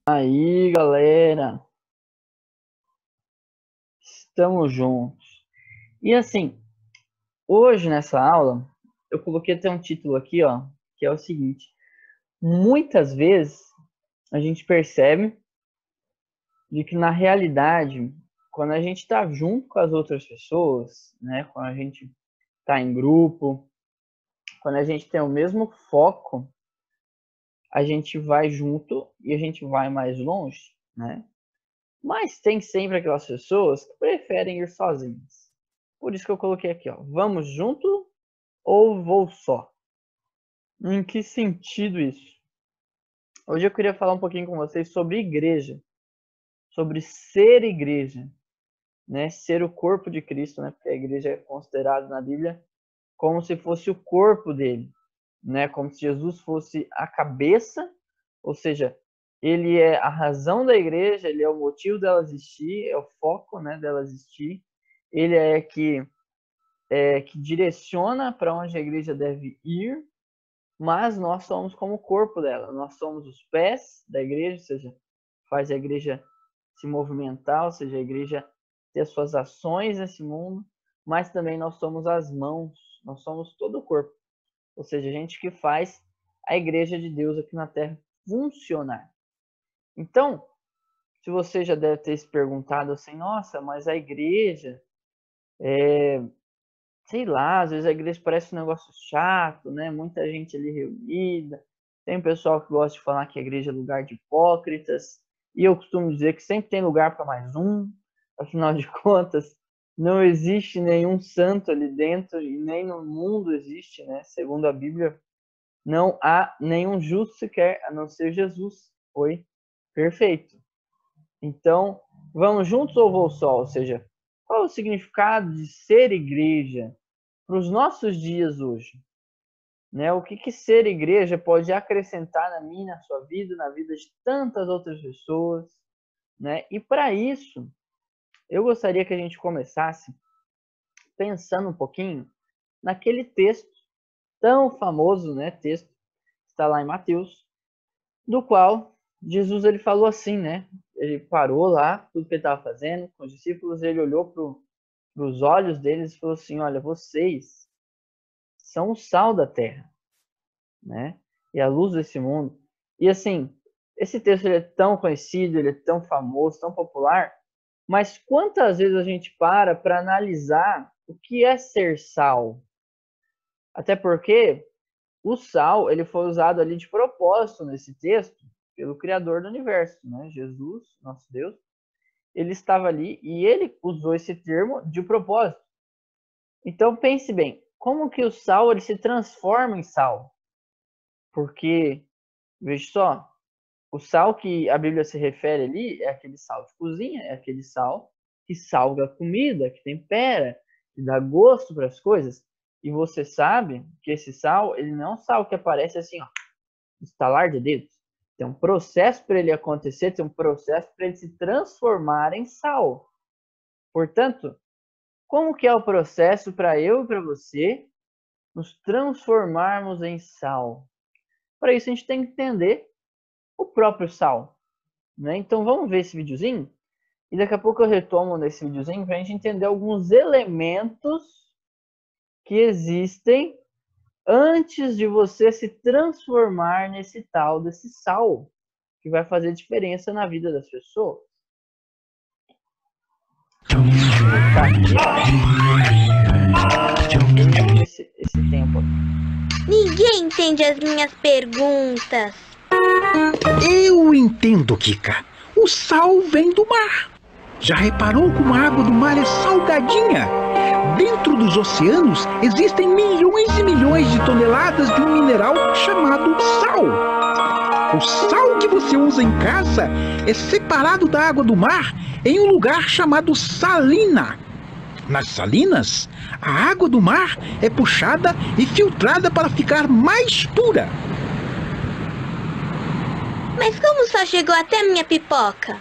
Aí, galera, estamos juntos. E assim, hoje nessa aula, eu coloquei até um título aqui, ó, que é o seguinte: muitas vezes a gente percebe de que na realidade, quando a gente está junto com as outras pessoas, né, quando a gente está em grupo, quando a gente tem o mesmo foco, a gente vai junto e a gente vai mais longe, né? Mas tem sempre aquelas pessoas que preferem ir sozinhas. Por isso que eu coloquei aqui, ó. Vamos junto ou vou só? Em que sentido isso? Hoje eu queria falar um pouquinho com vocês sobre igreja. Sobre ser igreja. Né? Ser o corpo de Cristo, né? Porque a igreja é considerada na Bíblia como se fosse o corpo dele. Né? Como se Jesus fosse a cabeça, ou seja, ele é a razão da igreja, ele é o motivo dela existir, é o foco, né, dela existir. Ele é que direciona para onde a igreja deve ir, mas nós somos como o corpo dela. Nós somos os pés da igreja, ou seja, faz a igreja se movimentar, ou seja, a igreja ter as suas ações nesse mundo, mas também nós somos as mãos, nós somos todo o corpo. Ou seja, a gente que faz a igreja de Deus aqui na Terra funcionar. Então, se você já deve ter se perguntado assim, nossa, mas a igreja, sei lá, às vezes a igreja parece um negócio chato, né? Muita gente ali reunida. Tem pessoal que gosta de falar que a igreja é lugar de hipócritas. E eu costumo dizer que sempre tem lugar para mais um. Afinal de contas, não existe nenhum santo ali dentro e nem no mundo existe, né? Segundo a Bíblia, não há nenhum justo sequer, a não ser Jesus. Foi perfeito. Então, vamos juntos ou vou só? Ou seja, qual é o significado de ser igreja para os nossos dias hoje? Né? O que ser igreja pode acrescentar na minha, na sua vida, na vida de tantas outras pessoas? Né? E para isso, eu gostaria que a gente começasse pensando um pouquinho naquele texto tão famoso, né? Texto que está lá em Mateus, do qual Jesus ele falou assim, né? Ele parou lá, tudo que ele estava fazendo com os discípulos, ele olhou para os olhos deles e falou assim, olha, vocês são o sal da terra, né? E a luz desse mundo. E assim, esse texto ele é tão conhecido, ele é tão famoso, tão popular, mas quantas vezes a gente para analisar o que é ser sal? Até porque o sal ele foi usado ali de propósito nesse texto pelo Criador do universo, né? Jesus, nosso Deus, ele estava ali e ele usou esse termo de propósito. Então pense bem, como que o sal ele se transforma em sal? Porque, veja só, o sal que a Bíblia se refere ali é aquele sal de cozinha, é aquele sal que salga a comida, que tempera, que dá gosto para as coisas. E você sabe que esse sal, ele não é um sal que aparece assim, ó, estalar de dedos. Tem um processo para ele acontecer, tem um processo para ele se transformar em sal. Portanto, como que é o processo para eu e para você nos transformarmos em sal? Para isso a gente tem que entender o próprio sal, né? Então vamos ver esse videozinho e daqui a pouco eu retomo nesse videozinho para a gente entender alguns elementos que existem antes de você se transformar nesse tal desse sal, que vai fazer diferença na vida das pessoas. Esse tempo aqui. Ninguém entende as minhas perguntas. Eu entendo, Kika. O sal vem do mar. Já reparou como a água do mar é salgadinha? Dentro dos oceanos existem milhões e milhões de toneladas de um mineral chamado sal. O sal que você usa em casa é separado da água do mar em um lugar chamado salina. Nas salinas, a água do mar é puxada e filtrada para ficar mais pura. Mas como só chegou até minha pipoca?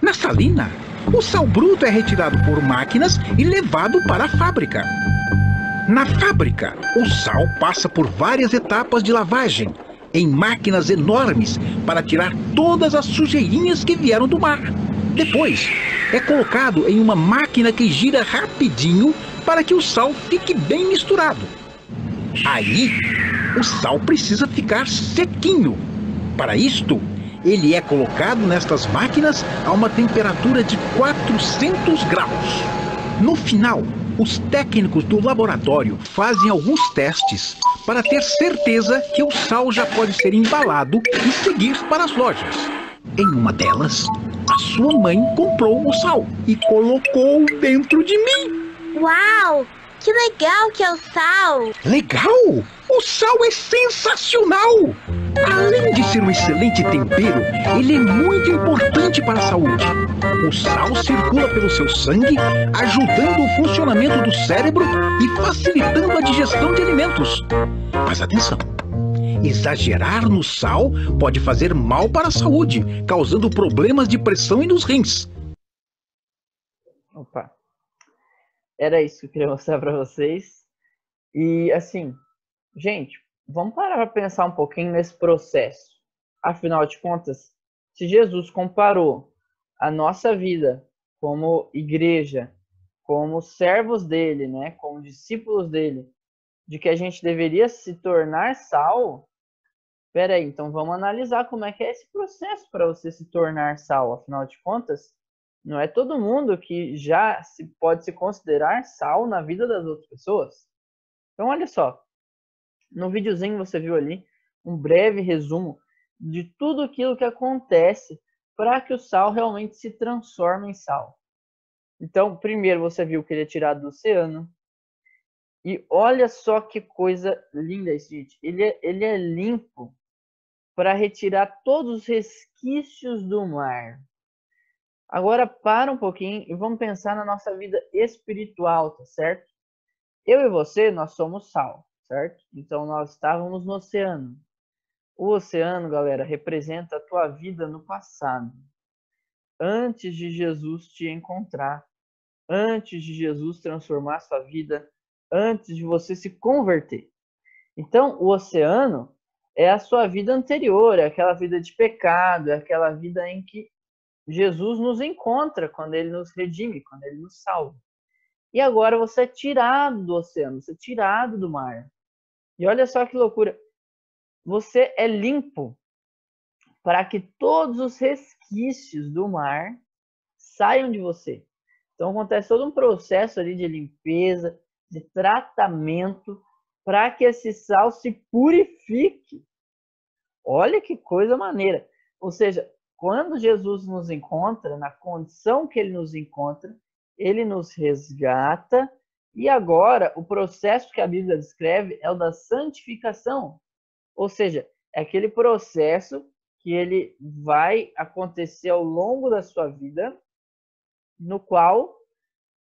Na salina, o sal bruto é retirado por máquinas e levado para a fábrica. Na fábrica, o sal passa por várias etapas de lavagem. em máquinas enormes para tirar todas as sujeirinhas que vieram do mar. Depois, é colocado em uma máquina que gira rapidinho para que o sal fique bem misturado. Aí, o sal precisa ficar sequinho. Para isto, ele é colocado nestas máquinas a uma temperatura de 400 graus. No final, os técnicos do laboratório fazem alguns testes para ter certeza que o sal já pode ser embalado e seguir para as lojas. Em uma delas, a sua mãe comprou o sal e colocou dentro de mim. Uau! Que legal que é o sal! Legal! O sal é sensacional! Além de ser um excelente tempero, ele é muito importante para a saúde. O sal circula pelo seu sangue, ajudando o funcionamento do cérebro e facilitando a digestão de alimentos. Mas atenção! Exagerar no sal pode fazer mal para a saúde, causando problemas de pressão e nos rins. Opa, era isso que eu queria mostrar para vocês. E assim, gente, vamos parar para pensar um pouquinho nesse processo. Afinal de contas, se Jesus comparou a nossa vida como igreja, como servos dele, né, como discípulos dele, de que a gente deveria se tornar sal, peraí, então vamos analisar como é que é esse processo para você se tornar sal. Afinal de contas, não é todo mundo que já pode se considerar sal na vida das outras pessoas. Então, olha só. No videozinho você viu ali um breve resumo de tudo aquilo que acontece para que o sal realmente se transforme em sal. Então, primeiro você viu que ele é tirado do oceano. E olha só que coisa linda esse, gente. Ele é limpo para retirar todos os resquícios do mar. Agora para um pouquinho e vamos pensar na nossa vida espiritual, tá certo? Eu e você, nós somos sal, certo? Então nós estávamos no oceano. O oceano, galera, representa a tua vida no passado. Antes de Jesus te encontrar, antes de Jesus transformar a sua vida, antes de você se converter. Então, o oceano é a sua vida anterior, é aquela vida de pecado, é aquela vida em que Jesus nos encontra quando ele nos redime, quando ele nos salva. E agora você é tirado do oceano, você é tirado do mar. E olha só que loucura. Você é limpo para que todos os resquícios do mar saiam de você. Então acontece todo um processo ali de limpeza, de tratamento, para que esse sal se purifique. Olha que coisa maneira. Ou seja, quando Jesus nos encontra, na condição que ele nos encontra, ele nos resgata. E agora, o processo que a Bíblia descreve é o da santificação. Ou seja, é aquele processo que ele vai acontecer ao longo da sua vida, no qual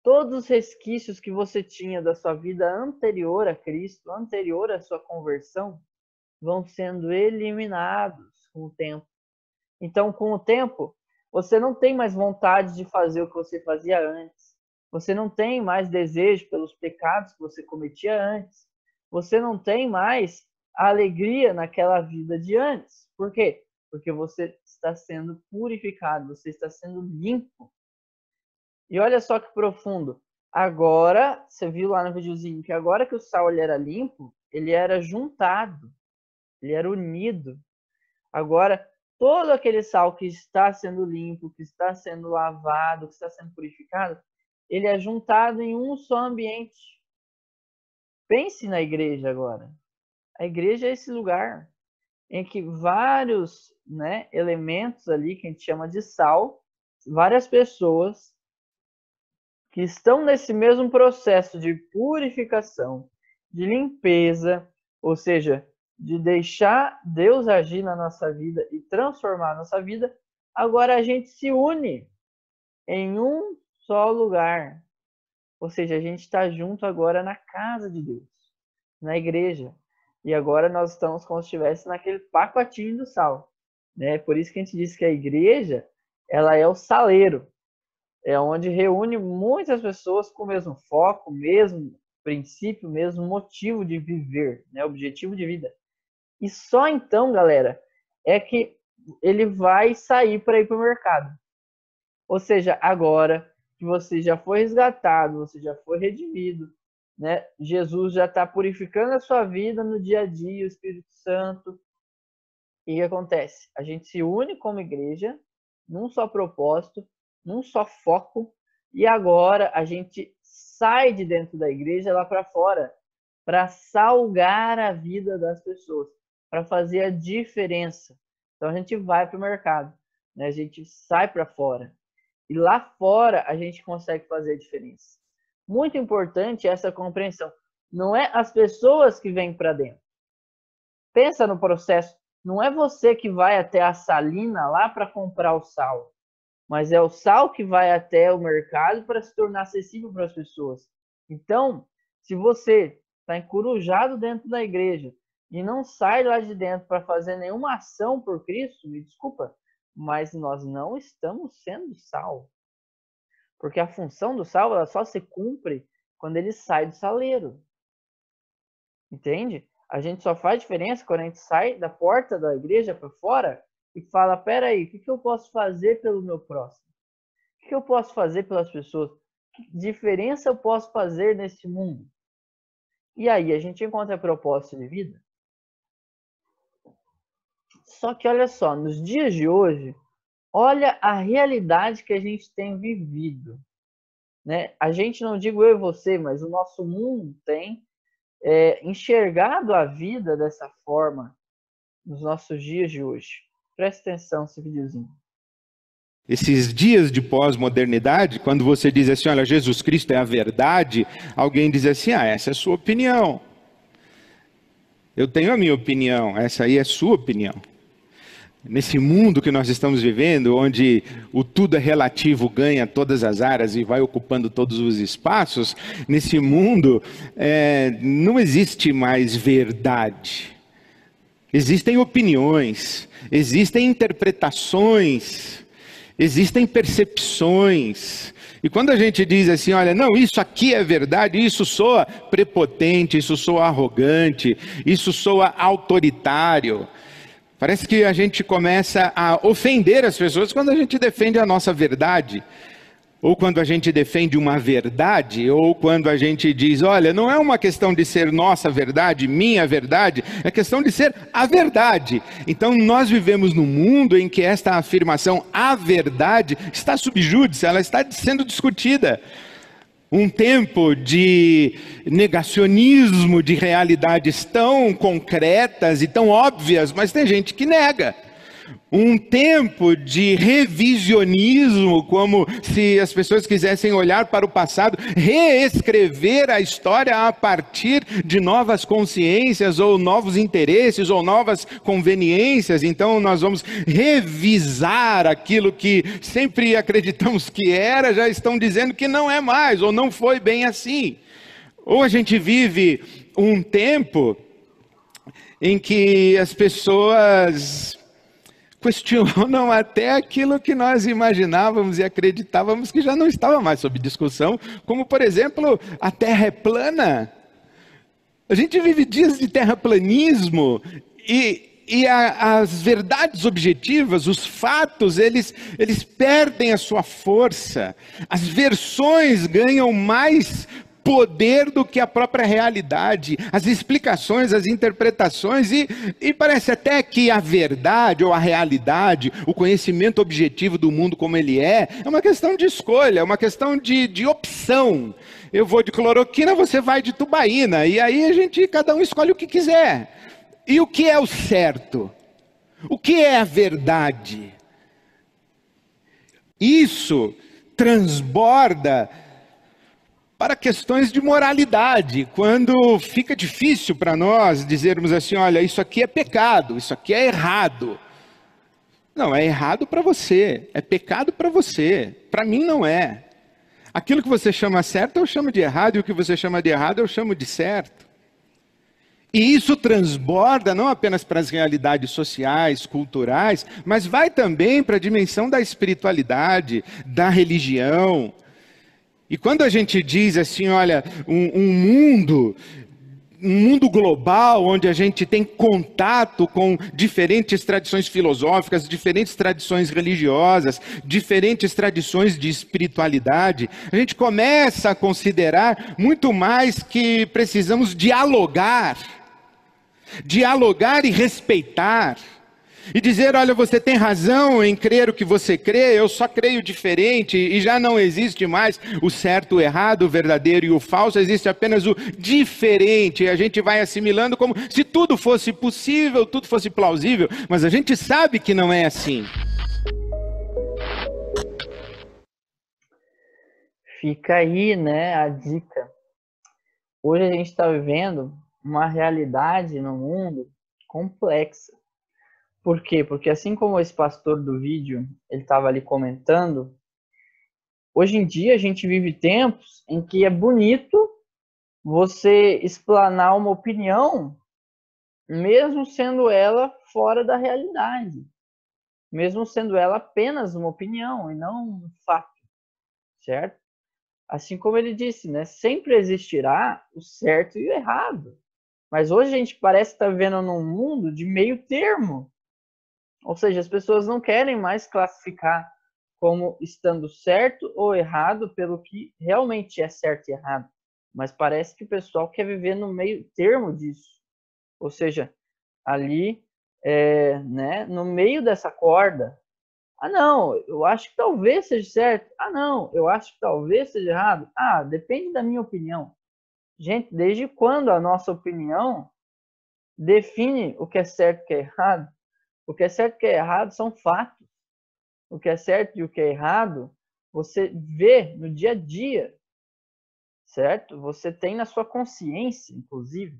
todos os resquícios que você tinha da sua vida anterior a Cristo, anterior à sua conversão, vão sendo eliminados com o tempo. Então, com o tempo, você não tem mais vontade de fazer o que você fazia antes. Você não tem mais desejo pelos pecados que você cometia antes. Você não tem mais a alegria naquela vida de antes. Por quê? Porque você está sendo purificado, você está sendo limpo. E olha só que profundo. Agora, você viu lá no videozinho que agora que o sal ele era limpo, ele era juntado, ele era unido. Agora, todo aquele sal que está sendo limpo, que está sendo lavado, que está sendo purificado, ele é juntado em um só ambiente. Pense na igreja agora. A igreja é esse lugar em que vários, né, elementos ali, que a gente chama de sal, várias pessoas que estão nesse mesmo processo de purificação, de limpeza, ou seja, de deixar Deus agir na nossa vida e transformar a nossa vida, agora a gente se une em um só lugar. Ou seja, a gente está junto agora na casa de Deus, na igreja. E agora nós estamos como se estivesse naquele pacotinho do sal. Né? Por isso que a gente diz que a igreja, ela é o saleiro. É onde reúne muitas pessoas com o mesmo foco, mesmo princípio, mesmo motivo de viver, né? Objetivo de vida. E só então, galera, é que ele vai sair para ir para o mercado. Ou seja, agora que você já foi resgatado, você já foi redimido, né? Jesus já está purificando a sua vida no dia a dia, o Espírito Santo. E o que acontece? A gente se une como igreja, num só propósito, num só foco, e agora a gente sai de dentro da igreja lá para fora, para salgar a vida das pessoas, para fazer a diferença. Então a gente vai para o mercado, né? A gente sai para fora. E lá fora a gente consegue fazer a diferença. Muito importante essa compreensão. Não é as pessoas que vêm para dentro. Pensa no processo. Não é você que vai até a salina lá para comprar o sal, mas é o sal que vai até o mercado para se tornar acessível para as pessoas. Então, se você está encurujado dentro da igreja e não sai lá de dentro para fazer nenhuma ação por Cristo, me desculpa, mas nós não estamos sendo sal. Porque a função do sal ela só se cumpre quando ele sai do saleiro. Entende? A gente só faz diferença quando a gente sai da porta da igreja para fora e fala, peraí, o que eu posso fazer pelo meu próximo? O que eu posso fazer pelas pessoas? Que diferença eu posso fazer nesse mundo? E aí a gente encontra propósito de vida. Só que olha só, nos dias de hoje, olha a realidade que a gente tem vivido, né? A gente, não digo eu e você, mas o nosso mundo tem enxergado a vida dessa forma nos nossos dias de hoje. Presta atenção nesse videozinho. Esses dias de pós-modernidade, quando você diz assim, olha, Jesus Cristo é a verdade, alguém diz assim, essa é a sua opinião. Eu tenho a minha opinião, essa aí é a sua opinião. Nesse mundo que nós estamos vivendo, onde o tudo é relativo, ganha todas as áreas e vai ocupando todos os espaços, nesse mundo não existe mais verdade. Existem opiniões, existem interpretações, existem percepções. E quando a gente diz assim, olha, não, isso aqui é verdade, isso soa prepotente, isso soa arrogante, isso soa autoritário. Parece que a gente começa a ofender as pessoas quando a gente defende a nossa verdade. Ou quando a gente defende uma verdade, ou quando a gente diz, olha, não é uma questão de ser nossa verdade, minha verdade, é questão de ser a verdade. Então nós vivemos num mundo em que esta afirmação, a verdade, está sob júdice, ela está sendo discutida. Um tempo de negacionismo de realidades tão concretas e tão óbvias, mas tem gente que nega. Um tempo de revisionismo, como se as pessoas quisessem olhar para o passado, reescrever a história a partir de novas consciências, ou novos interesses, ou novas conveniências. Então nós vamos revisar aquilo que sempre acreditamos que era, já estão dizendo que não é mais, ou não foi bem assim. Ou a gente vive um tempo em que as pessoas questionam até aquilo que nós imaginávamos e acreditávamos que já não estava mais sob discussão, como, por exemplo, a Terra é plana. A gente vive dias de terraplanismo e as verdades objetivas, os fatos, eles perdem a sua força. As versões ganham mais poder do que a própria realidade, as explicações, as interpretações, e parece até que a verdade ou a realidade, o conhecimento objetivo do mundo como ele é uma questão de escolha, é uma questão de opção. Eu vou de cloroquina, você vai de tubaína, e aí cada um escolhe o que quiser. E o que é o certo? O que é a verdade? Isso transborda para questões de moralidade, quando fica difícil para nós dizermos assim, olha, isso aqui é pecado, isso aqui é errado. Não, é errado para você, é pecado para você, para mim não é. Aquilo que você chama certo, eu chamo de errado, e o que você chama de errado, eu chamo de certo. E isso transborda não apenas para as realidades sociais, culturais, mas vai também para a dimensão da espiritualidade, da religião. E quando a gente diz assim, olha, um mundo mundo global, onde a gente tem contato com diferentes tradições filosóficas, diferentes tradições religiosas, diferentes tradições de espiritualidade, a gente começa a considerar muito mais que precisamos dialogar e respeitar. E dizer, olha, você tem razão em crer o que você crê, eu só creio diferente, e já não existe mais o certo, o errado, o verdadeiro e o falso, existe apenas o diferente, e a gente vai assimilando como se tudo fosse possível, tudo fosse plausível, mas a gente sabe que não é assim. Fica aí, né, a dica. Hoje a gente está vivendo uma realidade no mundo complexa. Por quê? Porque assim como esse pastor do vídeo, ele estava ali comentando, hoje em dia a gente vive tempos em que é bonito você explanar uma opinião, mesmo sendo ela fora da realidade, mesmo sendo ela apenas uma opinião e não um fato, certo? Assim como ele disse, né? Sempre existirá o certo e o errado. Mas hoje a gente parece estar vivendo num mundo de meio termo. Ou seja, as pessoas não querem mais classificar como estando certo ou errado pelo que realmente é certo e errado. Mas parece que o pessoal quer viver no meio termo disso. Ou seja, ali, né, no meio dessa corda. Ah, não, eu acho que talvez seja certo. Ah, não, eu acho que talvez seja errado. Ah, depende da minha opinião. Gente, desde quando a nossa opinião define o que é certo e o que é errado? O que é certo e o que é errado são fatos. O que é certo e o que é errado, você vê no dia a dia, certo? Você tem na sua consciência, inclusive.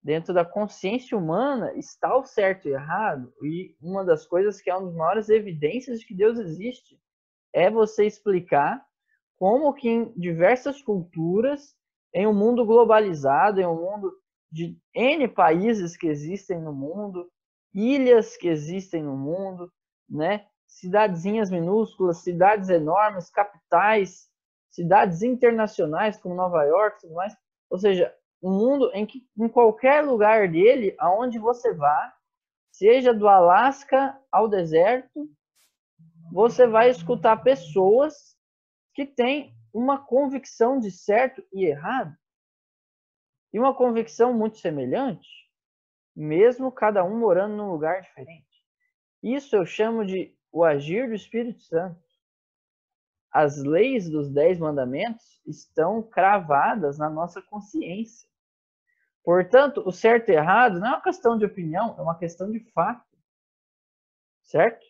Dentro da consciência humana está o certo e errado. E uma das coisas que é uma das maiores evidências de que Deus existe é você explicar como que em diversas culturas, em um mundo globalizado, em um mundo de N países que existem no mundo, ilhas que existem no mundo, né? Cidadezinhas minúsculas, cidades enormes, capitais, cidades internacionais como Nova York, tudo mais. Ou seja, um mundo em que em qualquer lugar dele, aonde você vá, seja do Alasca ao deserto, você vai escutar pessoas que têm uma convicção de certo e errado. E uma convicção muito semelhante, mesmo cada um morando num lugar diferente. Isso eu chamo de o agir do Espírito Santo. As leis dos 10 mandamentos estão cravadas na nossa consciência. Portanto, o certo e errado não é uma questão de opinião, é uma questão de fato. Certo?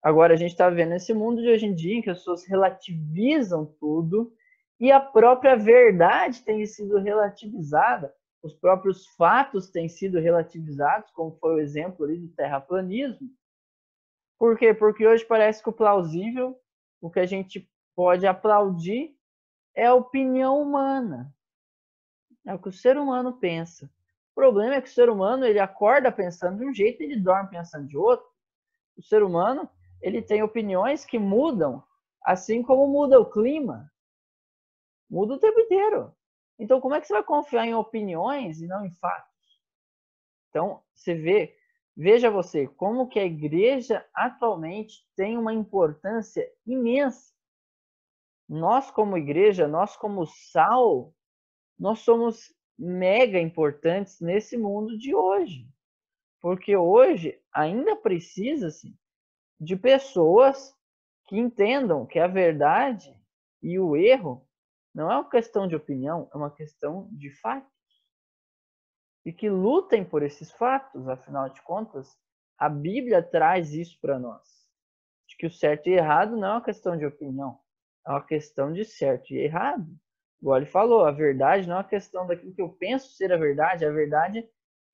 Agora, a gente está vendo esse mundo de hoje em dia em que as pessoas relativizam tudo e a própria verdade tem sido relativizada, os próprios fatos têm sido relativizados, como foi o exemplo ali do terraplanismo. Por quê? Porque hoje parece que o plausível, o que a gente pode aplaudir, é a opinião humana. É o que o ser humano pensa. O problema é que o ser humano ele acorda pensando de um jeito e ele dorme pensando de outro. O ser humano ele tem opiniões que mudam, assim como muda o clima. Muda o tempo inteiro. Então, como é que você vai confiar em opiniões e não em fatos? Então, veja você, como que a igreja atualmente tem uma importância imensa. Nós, como igreja, nós como sal, nós somos mega importantes nesse mundo de hoje. Porque hoje ainda precisa-se de pessoas que entendam que a verdade e o erro não é uma questão de opinião, é uma questão de fatos. E que lutem por esses fatos, afinal de contas, a Bíblia traz isso para nós. De que o certo e errado não é uma questão de opinião, é uma questão de certo e errado. Igual ele falou, a verdade não é uma questão daquilo que eu penso ser a verdade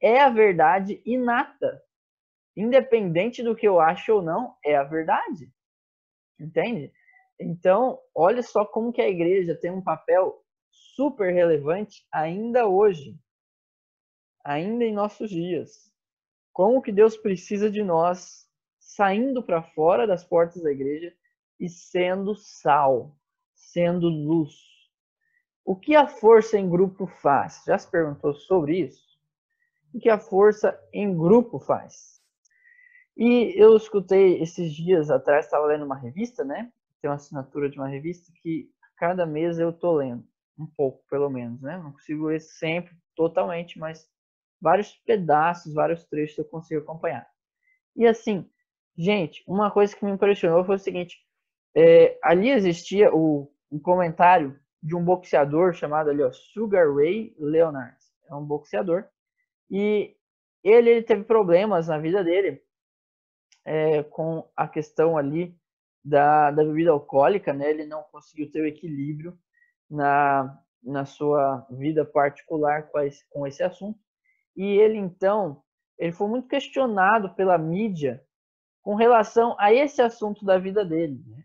é a verdade inata. Independente do que eu acho ou não, é a verdade. Entende? Então, olha só como que a igreja tem um papel super relevante ainda hoje, ainda em nossos dias. Como que Deus precisa de nós saindo para fora das portas da igreja e sendo sal, sendo luz. O que a força em grupo faz? Já se perguntou sobre isso? O que a força em grupo faz? E eu escutei esses dias atrás, estava lendo uma revista, né? Tem uma assinatura de uma revista que cada mês eu tô lendo, um pouco pelo menos, né? Não consigo ler sempre, totalmente, mas vários pedaços, vários trechos eu consigo acompanhar. E assim, gente, uma coisa que me impressionou foi o seguinte, ali existia um comentário de um boxeador chamado ali, ó, Sugar Ray Leonard, é um boxeador, e ele teve problemas na vida dele, com a questão ali da bebida alcoólica, né? Ele não conseguiu ter o equilíbrio na sua vida particular com esse assunto. E ele, então, ele foi muito questionado pela mídia com relação a esse assunto da vida dele, né?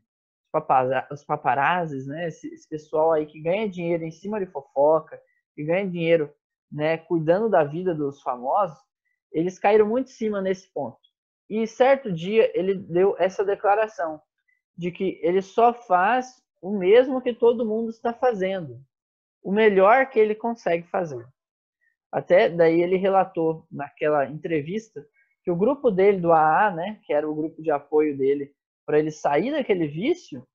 Os paparazzis, né? Esse pessoal aí que ganha dinheiro em cima de fofoca, que ganha dinheiro, né, cuidando da vida dos famosos, eles caíram muito em cima nesse ponto. E certo dia ele deu essa declaração de que ele só faz o mesmo que todo mundo está fazendo, o melhor que ele consegue fazer. Até daí ele relatou naquela entrevista que o grupo dele do AA, né, que era o grupo de apoio dele para ele sair daquele vício,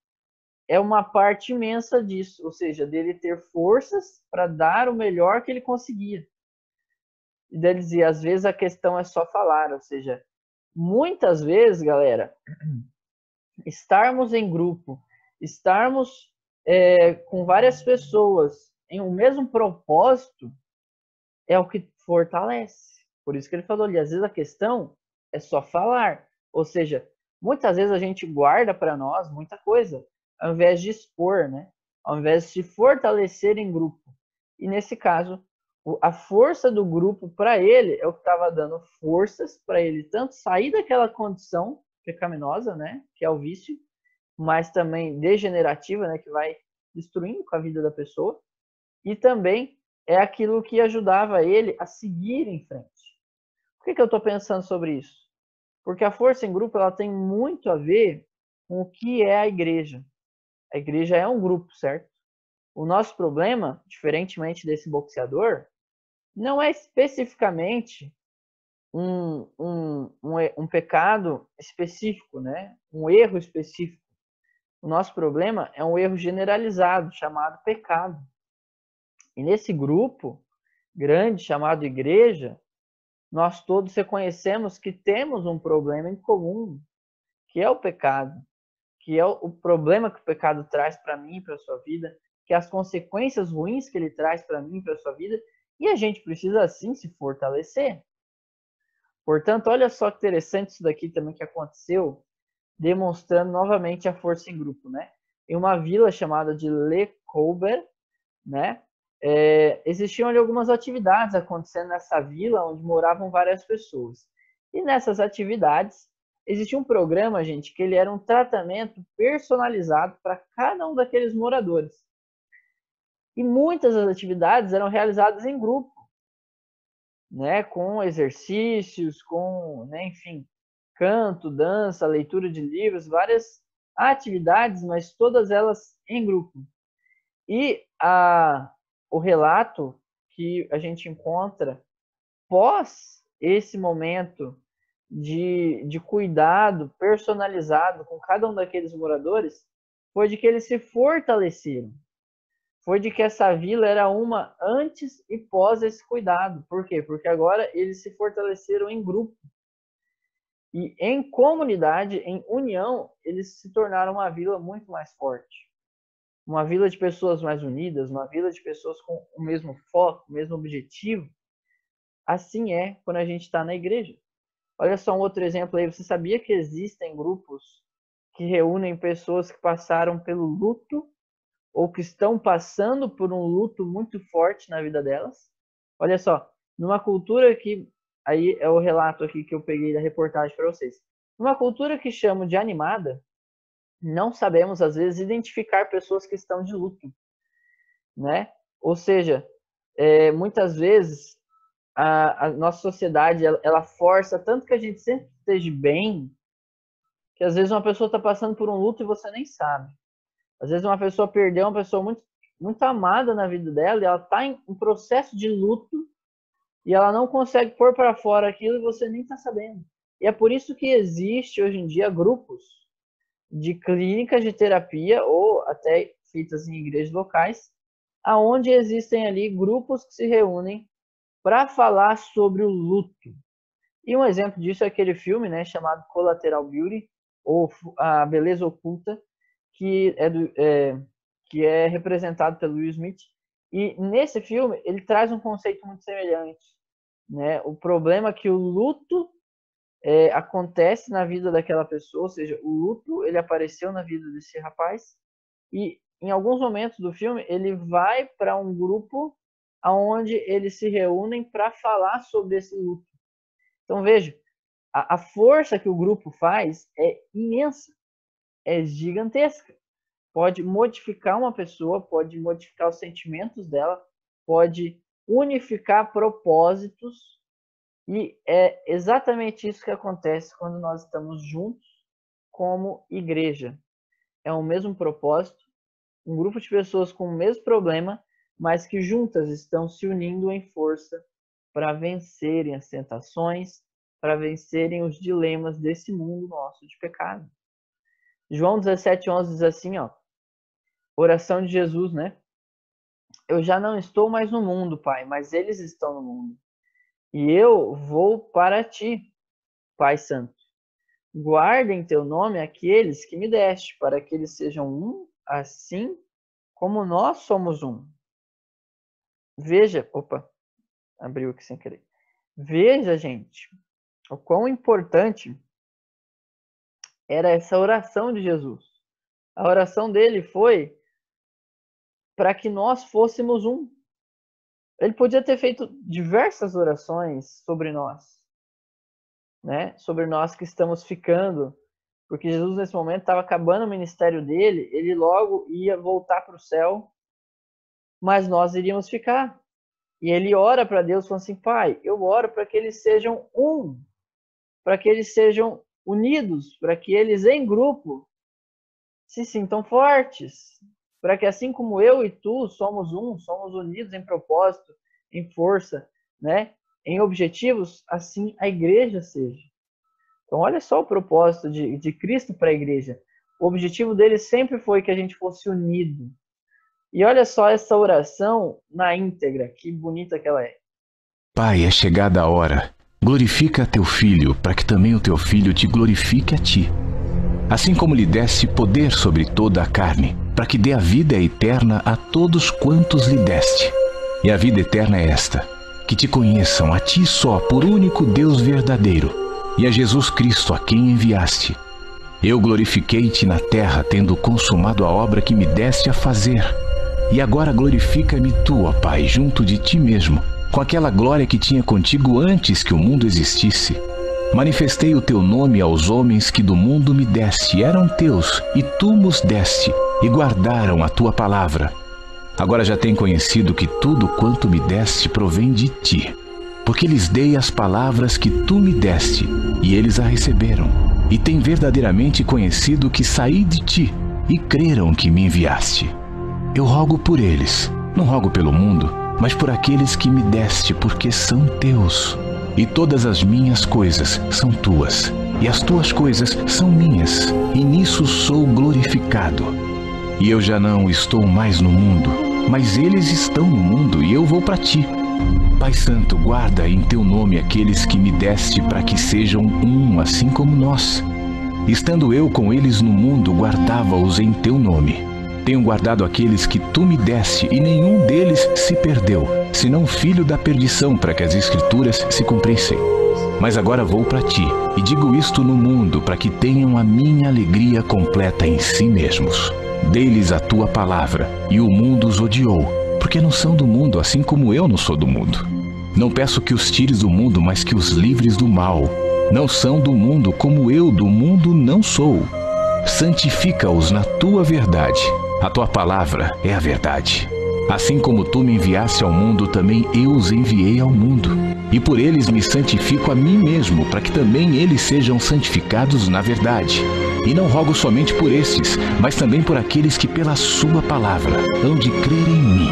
é uma parte imensa disso, ou seja, dele ter forças para dar o melhor que ele conseguia. E daí ele dizia, às vezes a questão é só falar, ou seja, muitas vezes, galera, estarmos em grupo, estarmos com várias pessoas em um mesmo propósito é o que fortalece. Por isso que ele falou ali, às vezes a questão é só falar. Ou seja, muitas vezes a gente guarda para nós muita coisa, ao invés de expor, né? Ao invés de se fortalecer em grupo. E nesse caso, a força do grupo para ele é o que estava dando forças para ele tanto sair daquela condição pecaminosa, né, que é o vício, mas também degenerativa, né, que vai destruindo com a vida da pessoa, e também é aquilo que ajudava ele a seguir em frente. Por que eu estou pensando sobre isso? Porque a força em grupo ela tem muito a ver com o que é a igreja. A igreja é um grupo, certo? O nosso problema, diferentemente desse boxeador, não é especificamente um pecado específico, né? Um erro específico. O nosso problema é um erro generalizado, chamado pecado. E nesse grupo grande, chamado igreja, nós todos reconhecemos que temos um problema em comum, que é o pecado, que é o problema que o pecado traz para mim e para a sua vida, que é as consequências ruins que ele traz para mim e para a sua vida, e a gente precisa, assim, se fortalecer. Portanto, olha só que interessante isso daqui também que aconteceu, demonstrando novamente a força em grupo, né? Em uma vila chamada de Le Colbert, né? Existiam ali algumas atividades acontecendo nessa vila onde moravam várias pessoas. E nessas atividades, existia um programa, gente, que ele era um tratamento personalizado para cada um daqueles moradores. E muitas das atividades eram realizadas em grupo, né, com exercícios, com, né, enfim, canto, dança, leitura de livros, várias atividades, mas todas elas em grupo. E o relato que a gente encontra pós esse momento de cuidado personalizado com cada um daqueles moradores foi de que eles se fortaleceram. Foi de que essa vila era uma antes e pós esse cuidado. Por quê? Porque agora eles se fortaleceram em grupo. E em comunidade, em união, eles se tornaram uma vila muito mais forte. Uma vila de pessoas mais unidas, uma vila de pessoas com o mesmo foco, o mesmo objetivo. Assim é quando a gente está na igreja. Olha só um outro exemplo aí. Você sabia que existem grupos que reúnem pessoas que passaram pelo luto ou que estão passando por um luto muito forte na vida delas? Olha só, numa cultura que, aí é o relato aqui que eu peguei da reportagem para vocês. Numa cultura que chamo de animada, não sabemos às vezes identificar pessoas que estão de luto, né? Ou seja, muitas vezes a nossa sociedade ela força tanto que a gente sempre esteja bem, que às vezes uma pessoa está passando por um luto e você nem sabe. Às vezes uma pessoa perdeu uma pessoa muito muito amada na vida dela, e ela está em processo de luto, e ela não consegue pôr para fora aquilo e você nem está sabendo. E é por isso que existe hoje em dia grupos de clínicas de terapia, ou até feitas em igrejas locais, aonde existem ali grupos que se reúnem para falar sobre o luto. E um exemplo disso é aquele filme, né, chamado Collateral Beauty, ou A Beleza Oculta, que é representado pelo Will Smith. E nesse filme ele traz um conceito muito semelhante, né? O problema é que o luto acontece na vida daquela pessoa, ou seja, o luto ele apareceu na vida desse rapaz, e em alguns momentos do filme ele vai para um grupo onde eles se reúnem para falar sobre esse luto. Então veja, a força que o grupo faz é imensa, é gigantesca. Pode modificar uma pessoa, pode modificar os sentimentos dela, pode unificar propósitos. E é exatamente isso que acontece quando nós estamos juntos como igreja. É o mesmo propósito, um grupo de pessoas com o mesmo problema, mas que juntas estão se unindo em força para vencerem as tentações, para vencerem os dilemas desse mundo nosso de pecado. João 17:11 diz assim, ó, oração de Jesus, né? Eu já não estou mais no mundo, Pai, mas eles estão no mundo. E eu vou para ti, Pai Santo. Guarda em teu nome aqueles que me deste, para que eles sejam um, assim como nós somos um. Veja, abriu aqui sem querer. Veja, gente, o quão importante era essa oração de Jesus. A oração dele foi para que nós fôssemos um. Ele podia ter feito diversas orações sobre nós, né? Sobre nós que estamos ficando, porque Jesus nesse momento estava acabando o ministério dele, ele logo ia voltar para o céu, mas nós iríamos ficar. E ele ora para Deus, falando assim, Pai, eu oro para que eles sejam um, para que eles sejam unidos, para que eles em grupo se sintam fortes, para que assim como eu e tu somos um, somos unidos em propósito, em força, né? Em objetivos, assim a igreja seja. Então olha só o propósito de Cristo para a igreja. O objetivo dele sempre foi que a gente fosse unido. E olha só essa oração na íntegra, que bonita que ela é. Pai, é chegada a hora. Glorifica teu Filho, para que também o teu Filho te glorifique a ti. Assim como lhe deste poder sobre toda a carne, para que dê a vida eterna a todos quantos lhe deste. E a vida eterna é esta, que te conheçam a ti só, por único Deus verdadeiro, e a Jesus Cristo a quem enviaste. Eu glorifiquei-te na terra, tendo consumado a obra que me deste a fazer. E agora glorifica-me tu, ó Pai, junto de ti mesmo, com aquela glória que tinha contigo antes que o mundo existisse. Manifestei o teu nome aos homens que do mundo me deste, eram teus, e tu nos deste, e guardaram a tua palavra. Agora já têm conhecido que tudo quanto me deste provém de ti, porque lhes dei as palavras que tu me deste, e eles a receberam, e têm verdadeiramente conhecido que saí de ti, e creram que me enviaste. Eu rogo por eles, não rogo pelo mundo, mas por aqueles que me deste, porque são teus. E todas as minhas coisas são tuas, e as tuas coisas são minhas, e nisso sou glorificado. E eu já não estou mais no mundo, mas eles estão no mundo, e eu vou para ti. Pai Santo, guarda em teu nome aqueles que me deste, para que sejam um, assim como nós. Estando eu com eles no mundo, guardava-os em teu nome. Tenho guardado aqueles que tu me deste, e nenhum deles se perdeu, senão o filho da perdição, para que as Escrituras se cumprissem. Mas agora vou para ti, e digo isto no mundo, para que tenham a minha alegria completa em si mesmos. Dei-lhes a tua palavra, e o mundo os odiou, porque não são do mundo, assim como eu não sou do mundo. Não peço que os tires do mundo, mas que os livres do mal. Não são do mundo, como eu do mundo não sou. Santifica-os na tua verdade. A tua palavra é a verdade. Assim como tu me enviaste ao mundo, também eu os enviei ao mundo. E por eles me santifico a mim mesmo, para que também eles sejam santificados na verdade. E não rogo somente por estes, mas também por aqueles que pela sua palavra hão de crer em mim,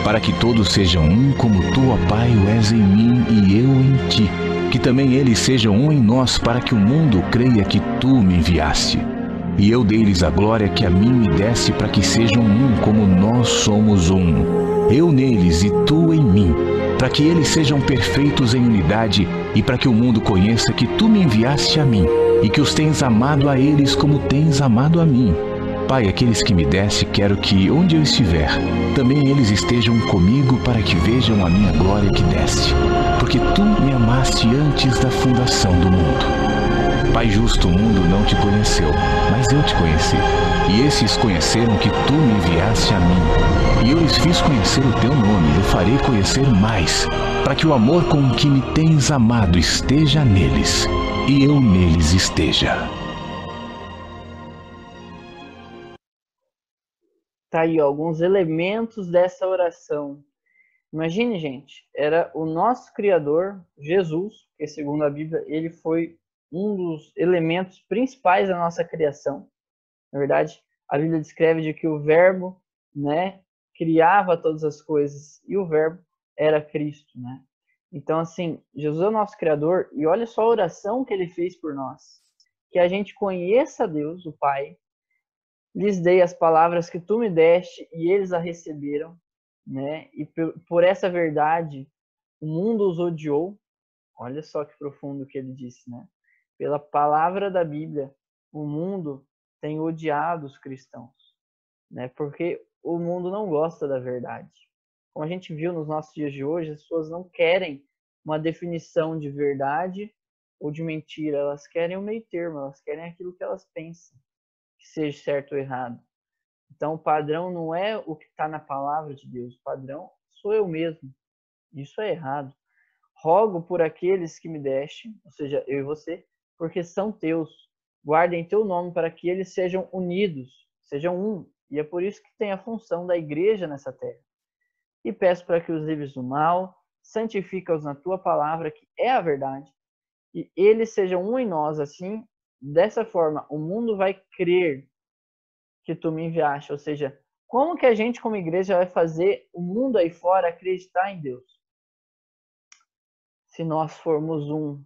para que todos sejam um como tu, ó Pai, o és em mim e eu em ti, que também eles sejam um em nós, para que o mundo creia que tu me enviaste. E eu dei-lhes a glória que a mim me deste, para que sejam um como nós somos um, eu neles e tu em mim, para que eles sejam perfeitos em unidade, e para que o mundo conheça que tu me enviaste a mim, e que os tens amado a eles como tens amado a mim. Pai, aqueles que me deste, quero que, onde eu estiver, também eles estejam comigo, para que vejam a minha glória que deste, porque tu me amaste antes da fundação do mundo. Pai justo, o mundo não te conheceu, mas eu te conheci, e esses conheceram que tu me enviaste a mim. E eu lhes fiz conhecer o teu nome, e eu farei conhecer mais, para que o amor com que me tens amado esteja neles, e eu neles esteja. Tá aí, ó, alguns elementos dessa oração. Imagine, gente, era o nosso Criador, Jesus, que segundo a Bíblia, ele foi um dos elementos principais da nossa criação. Na verdade, a Bíblia descreve de que o Verbo, né, criava todas as coisas, e o Verbo era Cristo, né? Então, assim, Jesus é o nosso Criador, e olha só a oração que ele fez por nós. Que a gente conheça Deus, o Pai, lhes dei as palavras que tu me deste, e eles a receberam, né? E por essa verdade, o mundo os odiou. Olha só que profundo que ele disse, né? Pela palavra da Bíblia, o mundo tem odiado os cristãos, né? Porque o mundo não gosta da verdade. Como a gente viu nos nossos dias de hoje, as pessoas não querem uma definição de verdade ou de mentira, elas querem o meio termo, elas querem aquilo que elas pensam, que seja certo ou errado. Então o padrão não é o que está na palavra de Deus, o padrão sou eu mesmo. Isso é errado. Rogo por aqueles que me deste, ou seja, eu e você, porque são teus. Guardem teu nome para que eles sejam unidos, sejam um. E é por isso que tem a função da igreja nessa terra. E peço para que os livres do mal, santifica-os na tua palavra, que é a verdade, e eles sejam um em nós, assim, dessa forma, o mundo vai crer que tu me enviaste. Ou seja, como que a gente como igreja vai fazer o mundo aí fora acreditar em Deus? Se nós formos um,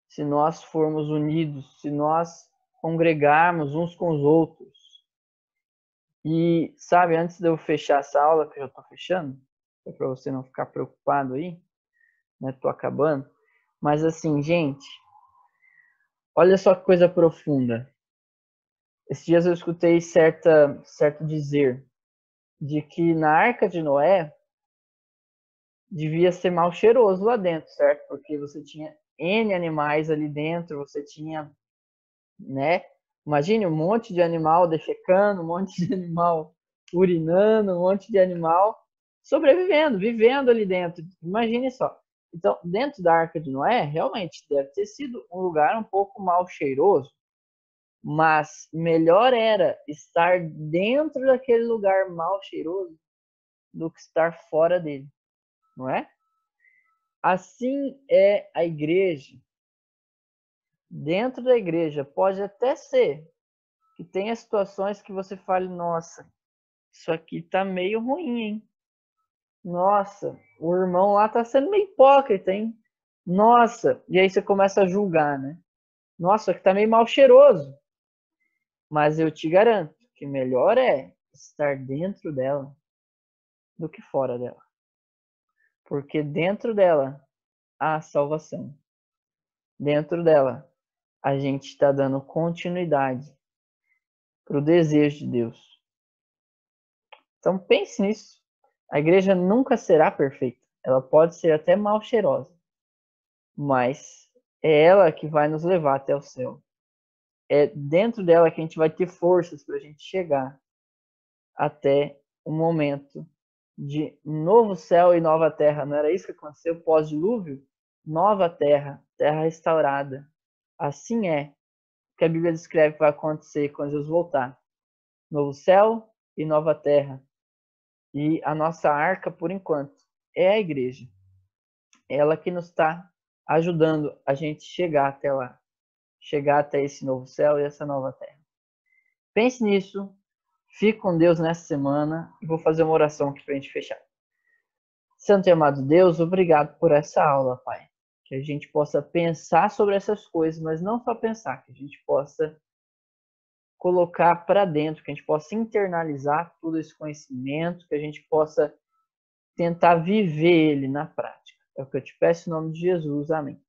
se nós formos unidos, se nós congregarmos uns com os outros. E, sabe, antes de eu fechar essa aula, que eu já estou fechando, é para você não ficar preocupado aí, né? Estou acabando. Mas assim, gente, olha só que coisa profunda. Esses dias eu escutei certo dizer de que na Arca de Noé devia ser mal cheiroso lá dentro, certo? Porque você tinha N animais ali dentro, você tinha, né? Imagine um monte de animal defecando, um monte de animal urinando, um monte de animal sobrevivendo, vivendo ali dentro. Imagine só. Então, dentro da Arca de Noé, realmente deve ter sido um lugar um pouco mal cheiroso, mas melhor era estar dentro daquele lugar mal cheiroso do que estar fora dele, não é? Assim é a igreja. Dentro da igreja pode até ser que tenha situações que você fale, nossa, isso aqui tá meio ruim, hein? Nossa, o irmão lá tá sendo meio hipócrita, hein? Nossa, e aí você começa a julgar, né? Nossa, aqui tá meio mal cheiroso. Mas eu te garanto que melhor é estar dentro dela do que fora dela. Porque dentro dela há salvação. Dentro dela a gente está dando continuidade para o desejo de Deus. Então pense nisso. A igreja nunca será perfeita. Ela pode ser até mal cheirosa. Mas é ela que vai nos levar até o céu. É dentro dela que a gente vai ter forças para a gente chegar até o momento de novo céu e nova terra. Não era isso que aconteceu pós-dilúvio? Nova terra, terra restaurada. Assim é que a Bíblia descreve que vai acontecer quando Jesus voltar. Novo céu e nova terra. E a nossa arca, por enquanto, é a igreja. Ela que nos está ajudando a gente chegar até lá. chegar até esse novo céu e essa nova terra. Pense nisso, fique com Deus nessa semana e vou fazer uma oração aqui para a gente fechar. Santo e amado Deus, obrigado por essa aula, Pai. Que a gente possa pensar sobre essas coisas, mas não só pensar, que a gente possa colocar para dentro, que a gente possa internalizar todo esse conhecimento, que a gente possa tentar viver ele na prática. É o que eu te peço em nome de Jesus. Amém.